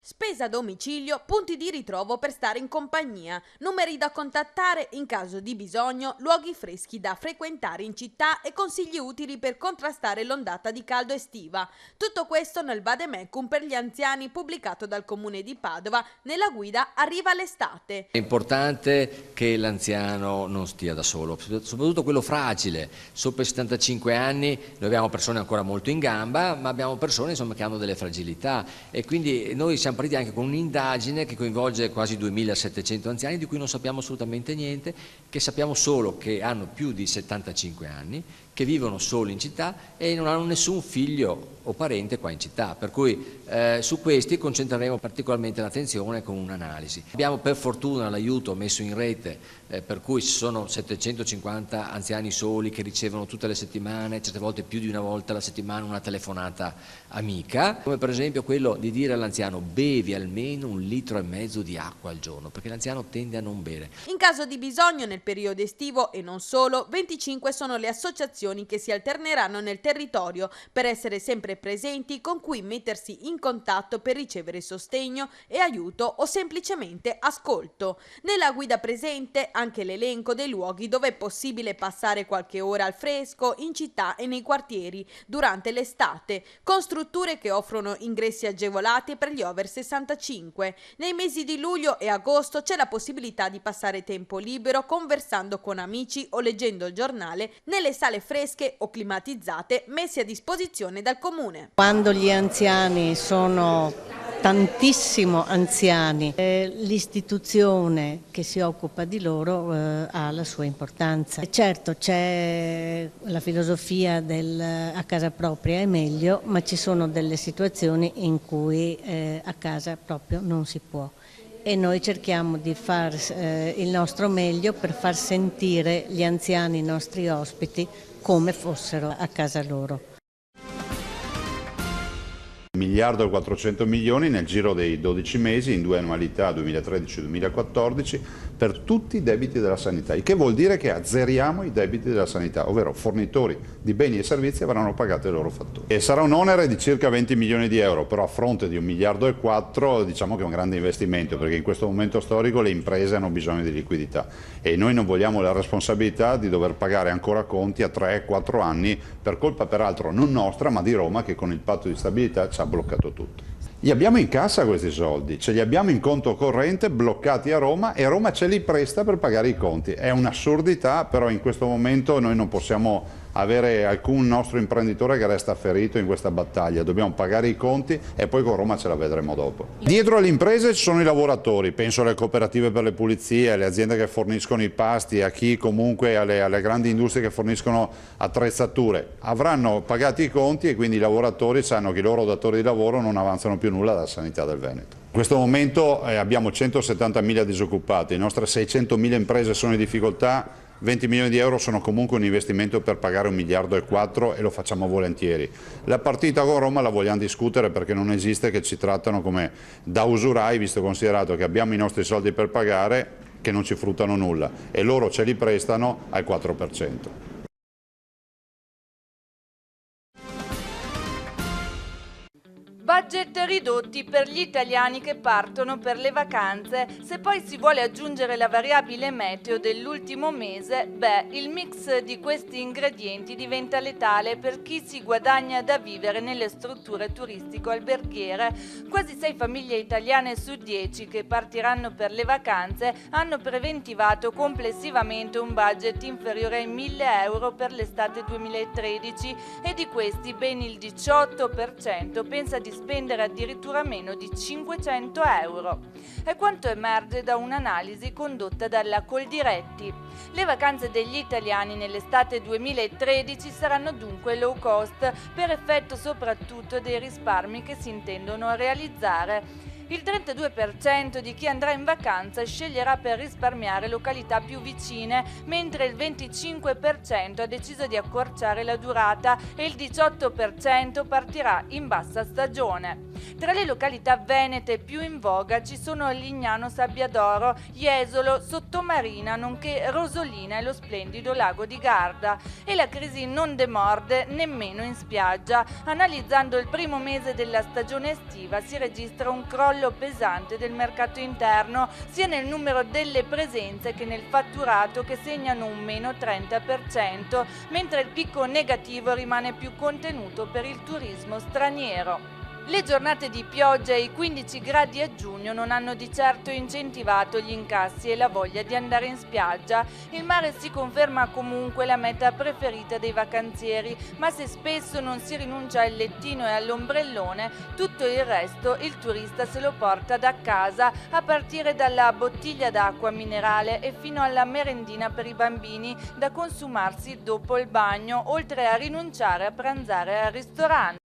Spesa a domicilio, punti di ritrovo per stare in compagnia, numeri da contattare in caso di bisogno, luoghi freschi da frequentare in città e consigli utili per contrastare l'ondata di caldo estiva. Tutto questo nel vademecum per gli anziani pubblicato dal Comune di Padova nella guida Arriva l'estate. È importante che l'anziano non stia da solo, soprattutto quello fragile. Sopra i 75 anni noi abbiamo persone ancora molto in gamba, ma abbiamo persone insomma, che hanno delle fragilità e quindi noi siamo partiti anche con un'indagine che coinvolge quasi 2700 anziani di cui non sappiamo assolutamente niente, che sappiamo solo che hanno più di 75 anni, che vivono solo in città e non hanno nessun figlio o parente qua in città, per cui su questi concentreremo particolarmente l'attenzione con un'analisi. Abbiamo per fortuna l'aiuto messo in rete per cui ci sono 750 anziani soli che ricevono tutte le settimane, certe volte più di una volta alla settimana, una telefonata amica, come per esempio quello di dire all'anziano bevi almeno 1,5 litri di acqua al giorno, perché l'anziano tende a non bere. In caso di bisogno nel periodo estivo e non solo, 25 sono le associazioni che si alterneranno nel territorio per essere sempre presenti, con cui mettersi in contatto per ricevere sostegno e aiuto o semplicemente ascolto. Nella guida presente anche l'elenco dei luoghi dove è possibile passare qualche ora al fresco in città e nei quartieri durante l'estate, con strutture che offrono ingressi agevolati per gli over 65. Nei mesi di luglio e agosto c'è la possibilità di passare tempo libero conversando con amici o leggendo il giornale nelle sale fresche o climatizzate messe a disposizione dal comune. Quando gli anziani sono tantissimo anziani, l'istituzione che si occupa di loro ha la sua importanza. Certo c'è la filosofia del a casa propria è meglio, ma ci sono delle situazioni in cui a casa proprio non si può. E noi cerchiamo di fare il nostro meglio per far sentire gli anziani, i nostri ospiti, come fossero a casa loro. 1.400 miliardi nel giro dei 12 mesi, in 2 annualità 2013-2014, per tutti i debiti della sanità, il che vuol dire che azzeriamo i debiti della sanità, ovvero fornitori di beni e servizi avranno pagato i loro fattori. E sarà un onere di circa 20 milioni di euro, però a fronte di 1,4 miliardi diciamo che è un grande investimento, perché in questo momento storico le imprese hanno bisogno di liquidità e noi non vogliamo la responsabilità di dover pagare ancora conti a 3-4 anni per colpa peraltro non nostra ma di Roma, che con il patto di stabilità ci ha bloccato tutto. Li abbiamo in cassa questi soldi, ce li abbiamo in conto corrente bloccati a Roma e Roma ce li presta per pagare i conti. È un'assurdità, però in questo momento noi non possiamo avere alcun nostro imprenditore che resta ferito in questa battaglia, dobbiamo pagare i conti e poi con Roma ce la vedremo dopo. Dietro alle imprese ci sono i lavoratori, penso alle cooperative per le pulizie, alle aziende che forniscono i pasti, a chi comunque alle grandi industrie che forniscono attrezzature. Avranno pagati i conti e quindi i lavoratori sanno che i loro datori di lavoro non avanzano più nulla dalla sanità del Veneto. In questo momento abbiamo 170.000 disoccupati, le nostre 600.000 imprese sono in difficoltà. 20 milioni di euro sono comunque un investimento per pagare 1,4 miliardi e lo facciamo volentieri. La partita con Roma la vogliamo discutere perché non esiste che ci trattano come da usurai, visto e considerato che abbiamo i nostri soldi per pagare che non ci fruttano nulla e loro ce li prestano al 4%. Budget ridotti per gli italiani che partono per le vacanze. Se poi si vuole aggiungere la variabile meteo dell'ultimo mese, il mix di questi ingredienti diventa letale per chi si guadagna da vivere nelle strutture turistico-alberghiere. Quasi 6 famiglie italiane su 10 che partiranno per le vacanze hanno preventivato complessivamente un budget inferiore ai 1.000 euro per l'estate 2013 e di questi ben il 18% pensa di spendere addirittura meno di 500 euro. È quanto emerge da un'analisi condotta dalla Coldiretti. Le vacanze degli italiani nell'estate 2013 saranno dunque low cost, per effetto soprattutto dei risparmi che si intendono realizzare. Il 32% di chi andrà in vacanza sceglierà per risparmiare località più vicine, mentre il 25% ha deciso di accorciare la durata e il 18% partirà in bassa stagione. Tra le località venete più in voga ci sono Lignano Sabbiadoro, Jesolo, Sottomarina, nonché Rosolina e lo splendido lago di Garda. E la crisi non demorde nemmeno in spiaggia. Analizzando il primo mese della stagione estiva si registra un crollo pesante del mercato interno, sia nel numero delle presenze che nel fatturato, che segnano un meno 30%, mentre il picco negativo rimane più contenuto per il turismo straniero. Le giornate di pioggia e i 15 gradi a giugno non hanno di certo incentivato gli incassi e la voglia di andare in spiaggia. Il mare si conferma comunque la meta preferita dei vacanzieri, ma se spesso non si rinuncia al lettino e all'ombrellone, tutto il resto il turista se lo porta da casa, a partire dalla bottiglia d'acqua minerale e fino alla merendina per i bambini da consumarsi dopo il bagno, oltre a rinunciare a pranzare al ristorante.